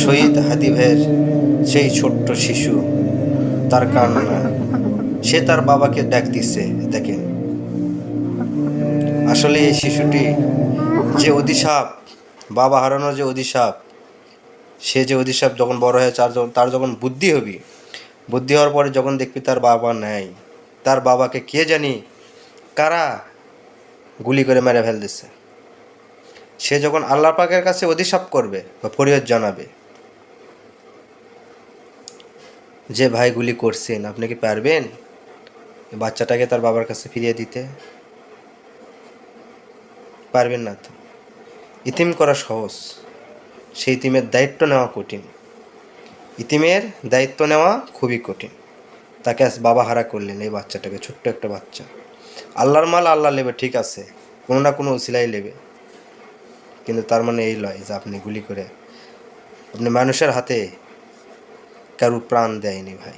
শহীদ হাদি ভাইয়ের সেই ছোট্ট শিশু, তার কান্না, সে তার বাবাকে ডাক দিচ্ছে। দেখেন, আসলে এই শিশুটি যে অভিশাপ, বাবা হারানোর যে অভিশাপ, সে যে অভিশাপ যখন বড় হয়ে তার যখন বুদ্ধি হবে, বুদ্ধি হওয়ার পরে যখন দেখবি তার বাবা নেই, তার বাবাকে কে জানি কারা গুলি করে মেরে ফেল দিচ্ছে, সে যখন আল্লাহ পাকের কাছে অভিশাপ করবে বা ফরিয়াদ জানাবে যে ভাই গুলি করছেন, আপনি কি পারবেন বাচ্চাটাকে তার বাবার কাছে ফিরিয়ে দিতে? পারবেন না তো। ইতিম করা সহজ, সেই ইতিমের দায়িত্ব নেওয়া কঠিন। ইতিমের দায়িত্ব নেওয়া খুবই কঠিন। তাকে আজ বাবা হারা করলেন, এই বাচ্চাটাকে, ছোট্ট একটা বাচ্চা। আল্লাহর মাল আল্লাহ নেবে, ঠিক আছে, কোনো না কোনো উসিলাই নেবে, কিন্তু তার মানে এই নয় যে আপনি গুলি করে, আপনি মানুষের হাতে কারো প্রাণ দেয়নি ভাই।